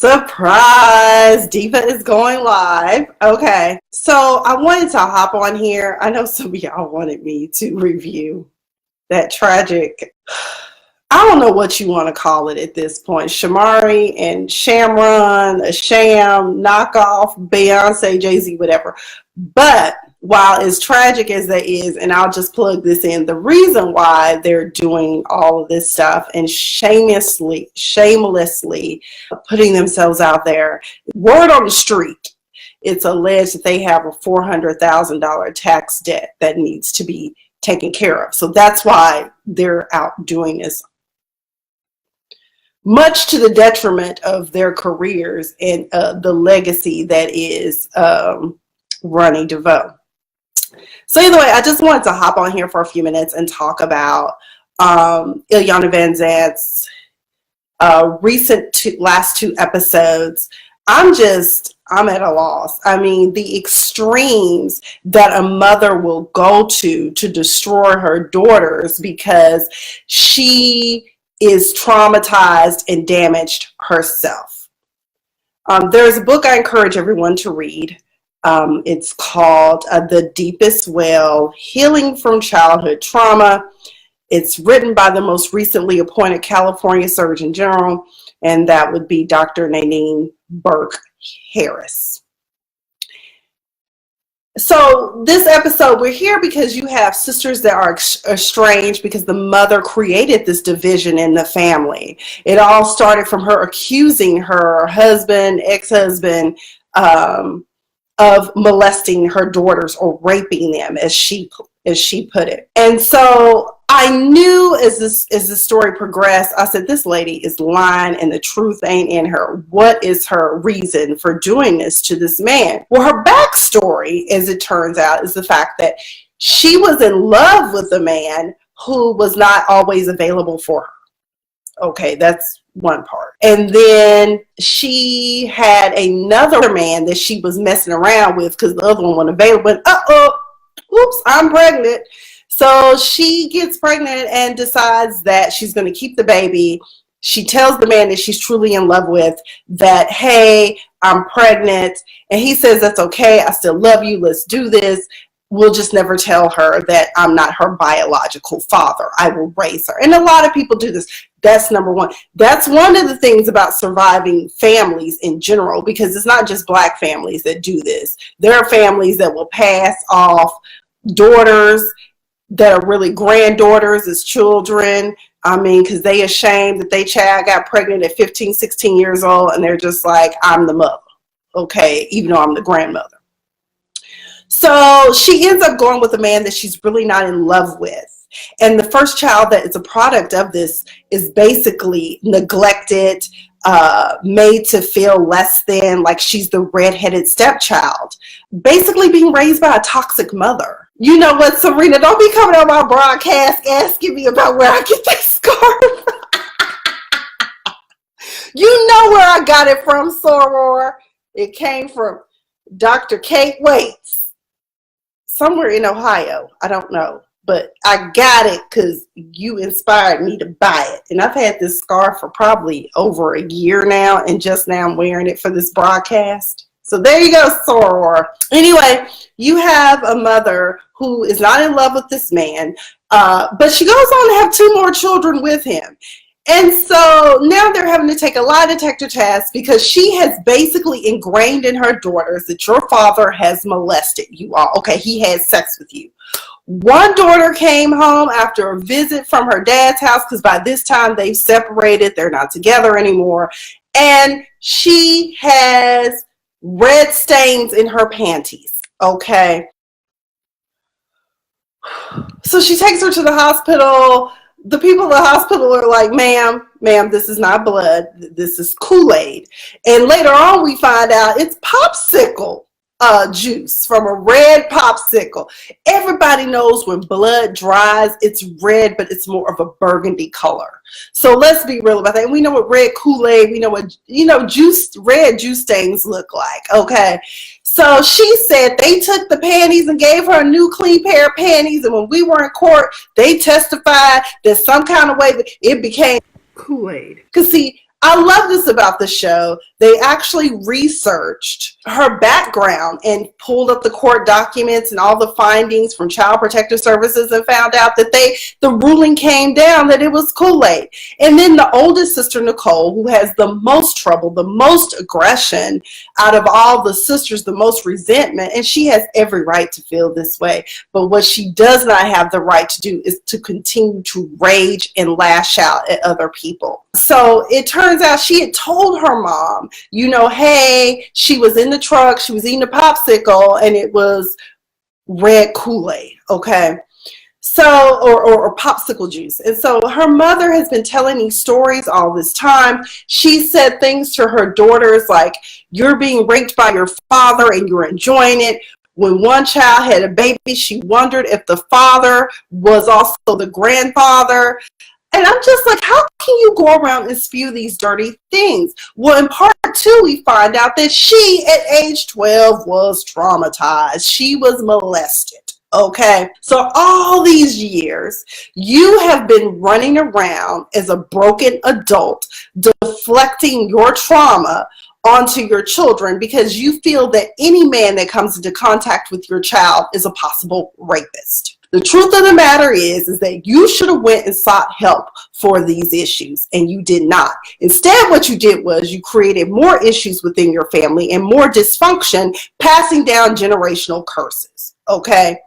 Surprise! Diva is going live. Okay, so I wanted to hop on here. I know some of y'all wanted me to review that tragic, I don't know what you want to call it at this point, Shamari and Shamron, a sham, knockoff, Beyonce, Jay-Z, whatever. But while as tragic as that is, and I'll just plug this in, the reason why they're doing all of this stuff and shamelessly putting themselves out there, word on the street, it's alleged that they have a $400,000 tax debt that needs to be taken care of. So that's why they're out doing this, much to the detriment of their careers and the legacy that is Ronnie DeVoe. So either way, I just wanted to hop on here for a few minutes and talk about Iyanla Vanzant's last two episodes. I'm at a loss. I mean, the extremes that a mother will go to destroy her daughters because she is traumatized and damaged herself. There's a book I encourage everyone to read. It's called The Deepest Well, Healing from Childhood Trauma. It's written by the most recently appointed California Surgeon General, and that would be Dr. Nadine Burke Harris. So this episode, we're here because you have sisters that are estranged because the mother created this division in the family. It all started from her accusing her husband, ex-husband, of molesting her daughters or raping them, as she put it. And so I knew as the story progressed, I said, this lady is lying and the truth ain't in her. What is her reason for doing this to this man? Well, her backstory, as it turns out, is the fact that she was in love with a man who was not always available for her. Okay, that's one part. And then she had another man that she was messing around with because the other one wasn't available. And, oops, I'm pregnant. So she gets pregnant and decides that she's going to keep the baby. She tells the man that she's truly in love with that, hey, I'm pregnant. And he says, that's okay. I still love you. Let's do this. We'll just never tell her that I'm not her biological father. I will raise her. And a lot of people do this. That's number one. That's one of the things about surviving families in general, because it's not just Black families that do this. There are families that will pass off daughters that are really granddaughters as children. I mean, because they ashamed that they child got pregnant at 15, 16 years old, and they're just like, I'm the mother, okay, even though I'm the grandmother. So she ends up going with a man that she's really not in love with. And the first child that is a product of this is basically neglected, made to feel less than, like she's the redheaded stepchild, basically being raised by a toxic mother. You know what, Serena, don't be coming on my broadcast asking me about where I get this scarf. You know where I got it from, Soror. It came from Dr. Kate Waits. Somewhere in Ohio, I don't know, but I got it because you inspired me to buy it. And I've had this scarf for probably over a year now, and just now I'm wearing it for this broadcast. So there you go, Soror. Anyway, you have a mother who is not in love with this man, but she goes on to have 2 more children with him. And so now they're having to take a lie detector test because she has basically ingrained in her daughters that your father has molested you all. Okay, he had sex with you. One daughter came home after a visit from her dad's house because by this time they've separated. They're not together anymore. And she has red stains in her panties. Okay. So she takes her to the hospital. The people in the hospital are like, ma'am, this is not blood. This is Kool-Aid. And later on, we find out it's popsicle juice from a red popsicle. Everybody knows when blood dries, it's red, but it's more of a burgundy color. So let's be real about that. And we know what red Kool-Aid, we know what, red juice stains look like. Okay. So she said they took the panties and gave her a new clean pair of panties. And when we were in court, they testified that some kind of way that it became Kool-Aid. Because see, I love this about the show. They actually researched her background and pulled up the court documents and all the findings from Child Protective Services and found out that the ruling came down that it was Kool-Aid. And then the oldest sister, Nicole, who has the most trouble, the most aggression out of all the sisters, the most resentment, and she has every right to feel this way. But what she does not have the right to do is to continue to rage and lash out at other people. So it turns out she had told her mom, hey, she was in the truck, she was eating a popsicle, and it was red Kool-Aid, okay? So, or popsicle juice. And so her mother has been telling these stories all this time. She said things to her daughters like, you're being raped by your father and you're enjoying it. When one child had a baby, she wondered if the father was also the grandfather. And I'm just like, how can you go around and spew these dirty things? Well, in part 2, we find out that she, at age 12, was traumatized. She was molested. Okay, so all these years, you have been running around as a broken adult, deflecting your trauma onto your children because you feel that any man that comes into contact with your child is a possible rapist. The truth of the matter is that you should have went and sought help for these issues, and you did not. Instead, what you did was you created more issues within your family and more dysfunction, passing down generational curses, okay?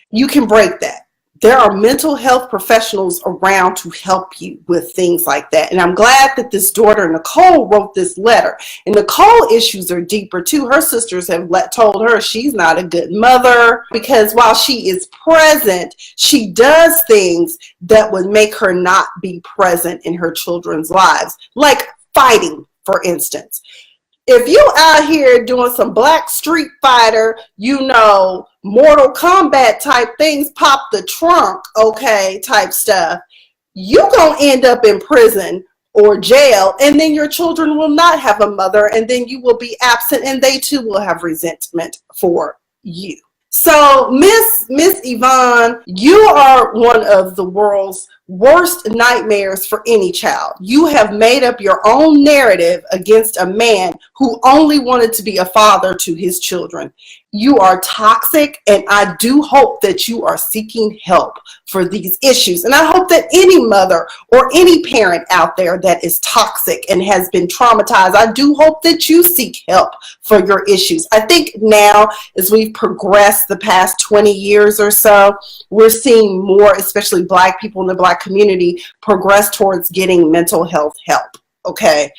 You can break that. There are mental health professionals around to help you with things like that. And I'm glad that this daughter, Nicole, wrote this letter. And Nicole's issues are deeper too. Her sisters have told her she's not a good mother because while she is present, she does things that would make her not be present in her children's lives, like fighting, for instance. If you out here doing some Black Street Fighter, Mortal Kombat type things, pop the trunk, okay, type stuff, you gonna end up in prison or jail, and then your children will not have a mother, and then you will be absent, and they too will have resentment for you. So, Miss Evonne, you are one of the world's worst nightmares for any child. You have made up your own narrative against a man who only wanted to be a father to his children. You are toxic, and I do hope that you are seeking help for these issues. And I hope that any mother or any parent out there that is toxic and has been traumatized, I do hope that you seek help for your issues. I think now, as we've progressed the past 20 years or so, we're seeing more, especially Black people in the Black community, progress towards getting mental health help. Okay,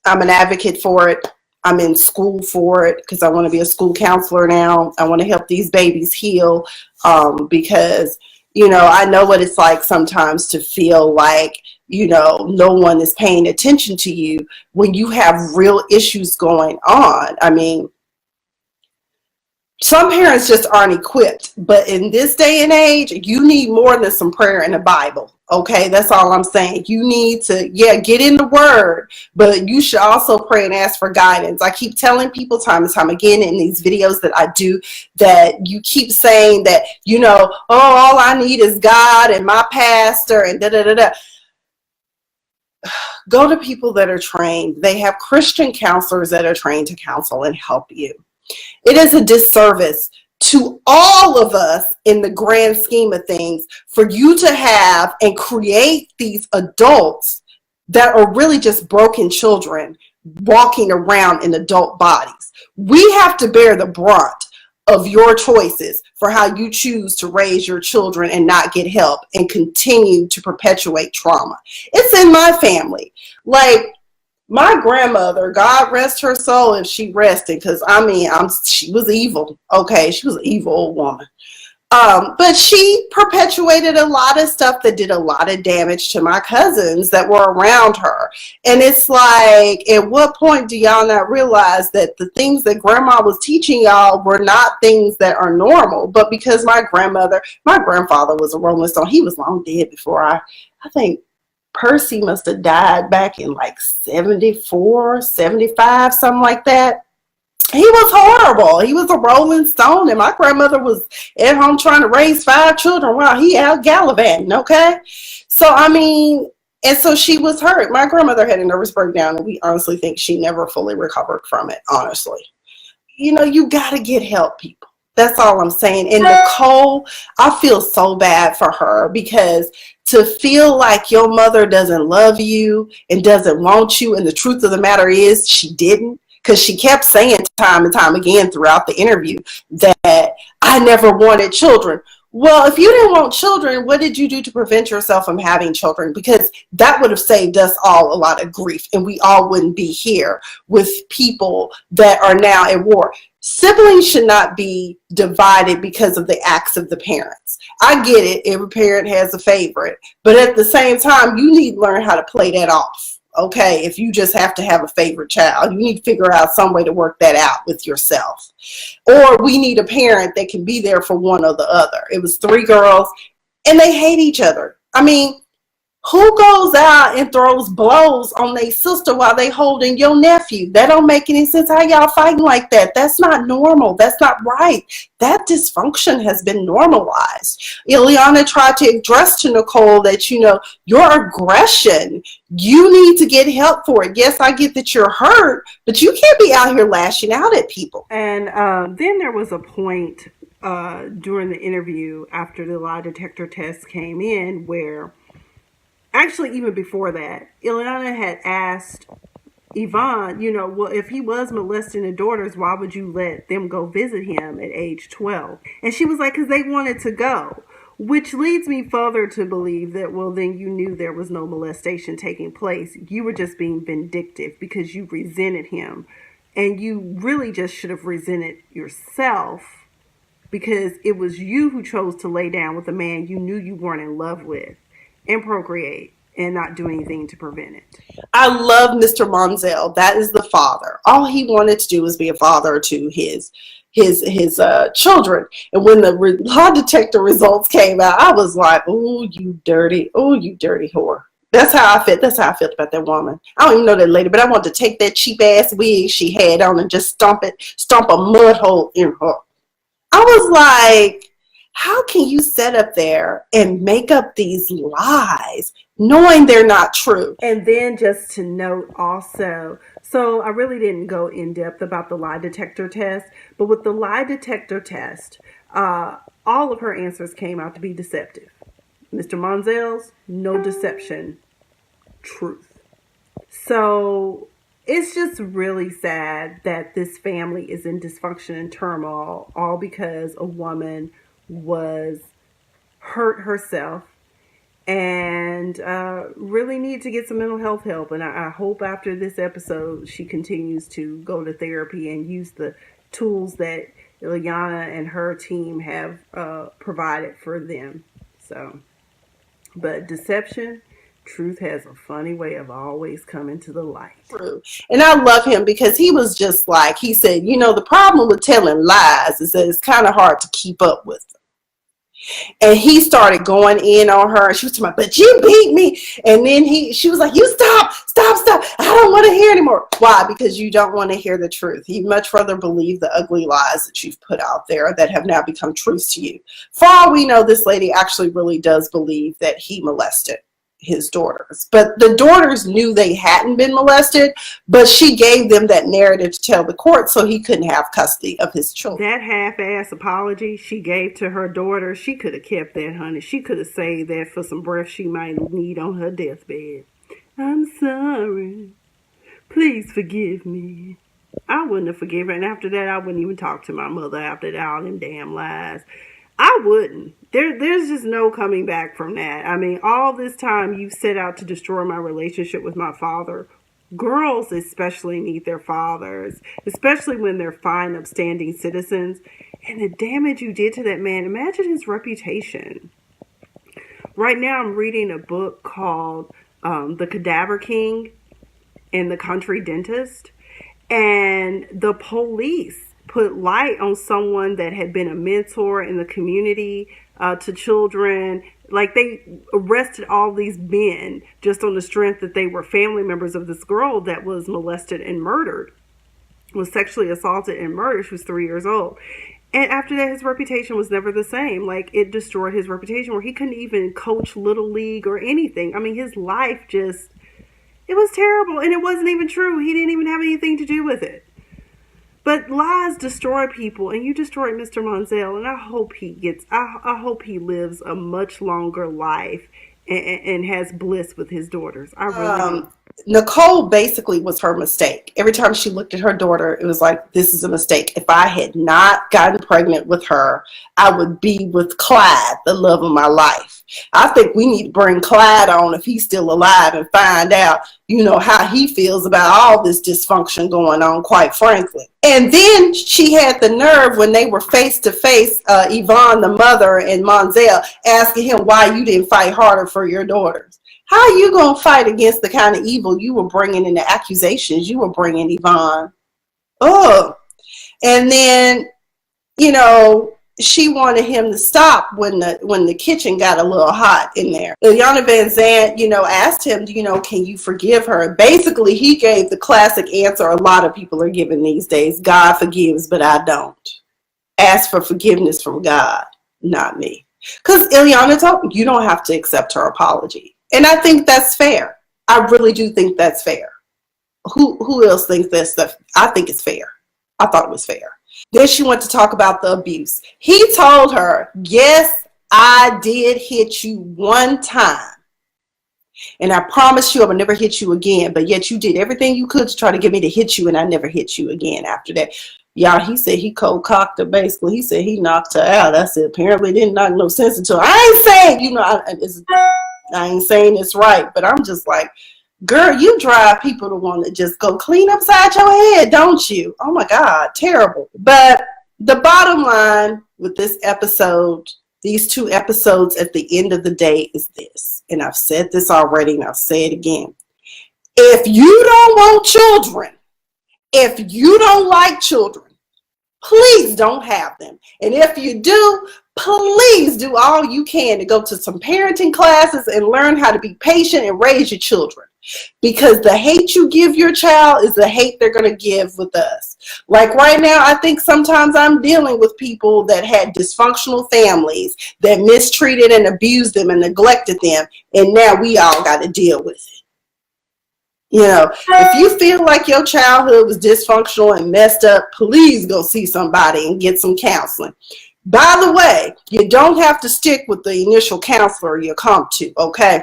I'm an advocate for it. I'm in school for it because I want to be a school counselor now. I want to help these babies heal because, I know what it's like sometimes to feel like, no one is paying attention to you when you have real issues going on. I mean, some parents just aren't equipped, but in this day and age, you need more than some prayer and a Bible. Okay, that's all I'm saying. You need to, get in the word, but you should also pray and ask for guidance. I keep telling people time and time again in these videos that I do that you keep saying that, all I need is God and my pastor and da-da-da-da. Go to people that are trained. They have Christian counselors that are trained to counsel and help you. It is a disservice to all of us in the grand scheme of things for you to have and create these adults that are really just broken children walking around in adult bodies. We have to bear the brunt of your choices for how you choose to raise your children and not get help and continue to perpetuate trauma. It's in my family. Like, my grandmother, God rest her soul if she rested, because she was evil. Okay, she was an evil old woman. But she perpetuated a lot of stuff that did a lot of damage to my cousins that were around her. And it's like, at what point do y'all not realize that the things that grandma was teaching y'all were not things that are normal? But because my grandfather was a Rolling Stone, he was long dead before I think Percy must have died back in like 74, 75, something like that. He was horrible. He was a Rolling Stone, and my grandmother was at home trying to raise 5 children while he out gallivanting, okay? So, I mean, And so she was hurt. My grandmother had a nervous breakdown, and we honestly think she never fully recovered from it, honestly. You got to get help, people. That's all I'm saying. And Nicole, I feel so bad for her, because to feel like your mother doesn't love you and doesn't want you, and the truth of the matter is she didn't, because she kept saying time and time again throughout the interview that I never wanted children. Well, if you didn't want children, what did you do to prevent yourself from having children? Because that would have saved us all a lot of grief, and we all wouldn't be here with people that are now at war. Siblings should not be divided because of the acts of the parents. I get it. Every parent has a favorite. But at the same time, you need to learn how to play that off. Okay, if you just have to have a favorite child, you need to figure out some way to work that out with yourself. Or we need a parent that can be there for one or the other. It was 3 girls, and they hate each other. I mean, who goes out and throws blows on their sister while they holding your nephew? That don't make any sense. How y'all fighting like that? That's not normal. That's not right. That dysfunction has been normalized. Iyanla tried to address to Nicole that, your aggression, you need to get help for it. Yes, I get that you're hurt, but you can't be out here lashing out at people. And then there was a point during the interview after the lie detector test came in where, actually, even before that, Iyanla had asked Evonne, well, if he was molesting the daughters, why would you let them go visit him at age 12? And she was like, because they wanted to go. Which leads me further to believe that, well, then you knew there was no molestation taking place. You were just being vindictive because you resented him. And you really just should have resented yourself, because it was you who chose to lay down with a man you knew you weren't in love with and procreate and not do anything to prevent it. I love Mr. Monzel. That is the father. All he wanted to do was be a father to his children. And when the lie detector results came out, I was like, oh, you dirty whore. That's how I felt. That's how I felt about that woman. I don't even know that lady, but I wanted to take that cheap ass wig she had on and just stomp a mud hole in her. I was like, how can you sit up there and make up these lies knowing they're not true? And then just to note also, so I really didn't go in depth about the lie detector test, but with the lie detector test, all of her answers came out to be deceptive. Mr. Monzel's, no deception, truth. So it's just really sad that this family is in dysfunction and turmoil, all because a woman was hurt herself and really need to get some mental health help. And I hope after this episode she continues to go to therapy and use the tools that Iyanla and her team have provided for them. So, but deception, truth has a funny way of always coming to the light. True. And I love him because he was just like, he said, the problem with telling lies is that it's kind of hard to keep up with them. And he started going in on her, and she was talking about, but you beat me. And then she was like, you stop. I don't want to hear anymore. Why? Because you don't want to hear the truth. You'd much rather believe the ugly lies that you've put out there that have now become truths to you. For all we know, this lady actually really does believe that he molested his daughters, but the daughters knew they hadn't been molested, but she gave them that narrative to tell the court so he couldn't have custody of his children. That half-ass apology she gave to her daughter, she could have kept that, honey. She could have saved that for some breath she might need on her deathbed. I'm sorry. Please forgive me. I wouldn't have forgiven her, and after that, I wouldn't even talk to my mother after all them damn lies. I wouldn't. There's just no coming back from that. I mean, all this time you set out to destroy my relationship with my father. Girls especially need their fathers, especially when they're fine, upstanding citizens. And the damage you did to that man, imagine his reputation. Right now I'm reading a book called The Cadaver King and the Country Dentist. And the police put light on someone that had been a mentor in the community to children. Like, they arrested all these men just on the strength that they were family members of this girl that was molested and murdered, was sexually assaulted and murdered. She was 3 years old. And after that, his reputation was never the same. Like, it destroyed his reputation where he couldn't even coach Little League or anything. I mean, his life just, it was terrible. And it wasn't even true. He didn't even have anything to do with it. But lies destroy people, and you destroyed Mr. Monzel, and I hope he gets, I hope he lives a much longer life and has bliss with his daughters. I really do. Nicole basically was her mistake. Every time she looked at her daughter, it was like, this is a mistake. If I had not gotten pregnant with her, I would be with Clyde, the love of my life. I think we need to bring Clyde on if he's still alive and find out, how he feels about all this dysfunction going on, quite frankly. And then she had the nerve when they were face to face, Evonne, the mother, and Monzel, asking him why you didn't fight harder for your daughters. How are you going to fight against the kind of evil you were bringing in, the accusations you were bringing, Evonne? Oh, and then, she wanted him to stop when the kitchen got a little hot in there. Iyanla Vanzant, asked him, can you forgive her? Basically, he gave the classic answer a lot of people are giving these days: God forgives, but I don't. Ask for forgiveness from God, not me. Because Iyanla told me, you don't have to accept her apology. And I think that's fair. I really do think that's fair. Who else thinks that's stuff? I think it's fair. I thought it was fair. Then she went to talk about the abuse. He told her, yes, I did hit you one time. And I promise you I will never hit you again. But yet you did everything you could to try to get me to hit you, and I never hit you again after that. Y'all, he said he cold-cocked her, basically. He said he knocked her out. I said, apparently didn't knock no sense into her. I ain't saying, I ain't saying it's right, but I'm just like, girl, you drive people to want to just go clean upside your head, don't you? Oh my God, terrible. But the bottom line with this episode, these two episodes at the end of the day, is this. And I've said this already, and I'll say it again. If you don't want children, if you don't like children, please don't have them. And if you do, please do all you can to go to some parenting classes and learn how to be patient and raise your children. Because the hate you give your child is the hate they're going to give with us. Like right now, I think sometimes I'm dealing with people that had dysfunctional families that mistreated and abused them and neglected them. And now we all got to deal with it. If you feel like your childhood was dysfunctional and messed up, please go see somebody and get some counseling. By the way, you don't have to stick with the initial counselor you come to, okay?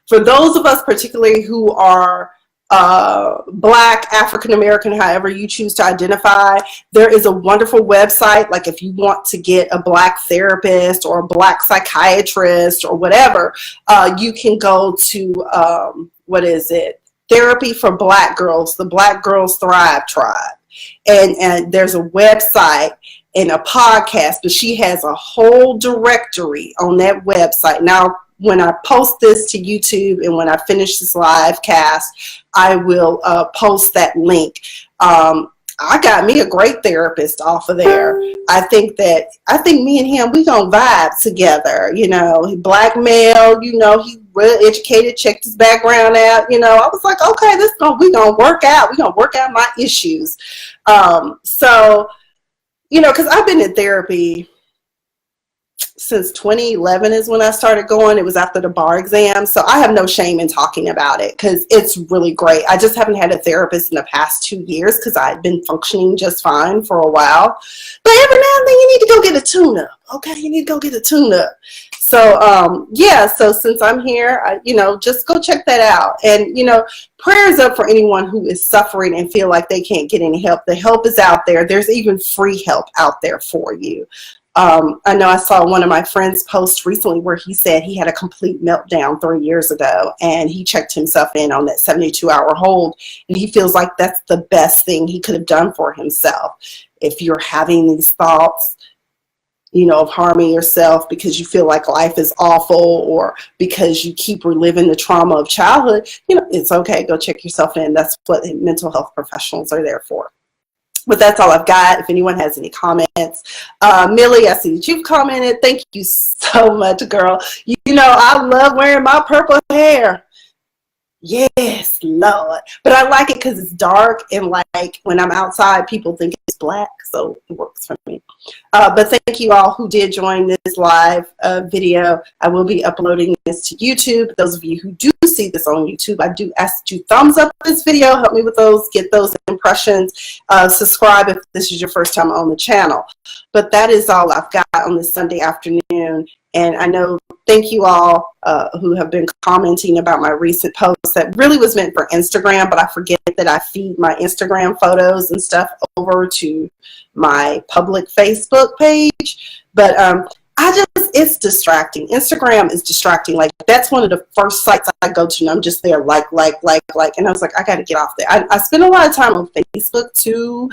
For those of us particularly who are Black, African American, however you choose to identify, there is a wonderful website. Like if you want to get a Black therapist or a Black psychiatrist or whatever, you can go to, Therapy for Black Girls, the Black Girls Thrive Tribe. And there's a website and a podcast, but she has a whole directory on that website. Now, when I post this to YouTube and when I finish this live cast, I will post that link. I got me a great therapist off of there. I think me and him, we gonna vibe together. He Black male, he well educated, checked his background out. I was like, okay, we gonna work out. We gonna work out my issues. So, because I've been in therapy since 2011 is when I started going. It was after the bar exam. So I have no shame in talking about it because it's really great. I just haven't had a therapist in the past 2 years because I've been functioning just fine for a while. But every now and then you need to go get a tune-up. Okay, you need to go get a tune-up. So, so since I'm here, just go check that out. And, prayers up for anyone who is suffering and feel like they can't get any help. The help is out there. There's even free help out there for you. I know I saw one of my friends post recently where he said he had a complete meltdown 3 years ago and he checked himself in on that 72-hour hold, and he feels like that's the best thing he could have done for himself. If you're having these thoughts, of harming yourself because you feel like life is awful or because you keep reliving the trauma of childhood, it's okay. Go check yourself in. That's what mental health professionals are there for. But that's all I've got. If anyone has any comments, Millie, I see that you've commented. Thank you so much, girl. I love wearing my purple hair. Yes, Lord. But I like it because it's dark, and like when I'm outside, people think it's black, so it works for me. But thank you all who did join this live video. I will be uploading this to YouTube. Those of you who do see this on YouTube, I do ask that you thumbs up this video. Help me with those, get those impressions. Subscribe if this is your first time on the channel. But that is all I've got on this Sunday afternoon. And I know, thank you all who have been commenting about my recent post that really was meant for Instagram, but I forget that I feed my Instagram photos and stuff over to my public Facebook page. But it's distracting. Instagram is distracting. Like, that's one of the first sites I go to, and I'm just there, like. And I was like, I got to get off there. I spend a lot of time on Facebook too,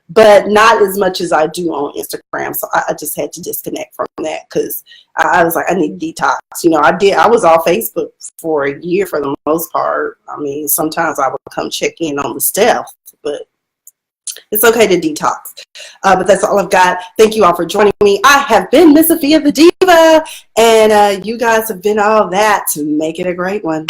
but not as much as I do on Instagram. So I just had to disconnect from that because I was like, I need detox. You know, I was off Facebook for a year for the most part. I mean, sometimes I would come check in on the stuff, but it's okay to detox. But that's all I've got. Thank you all for joining me. I have been Miss Sophia the Diva, and you guys have been all that to make it a great one.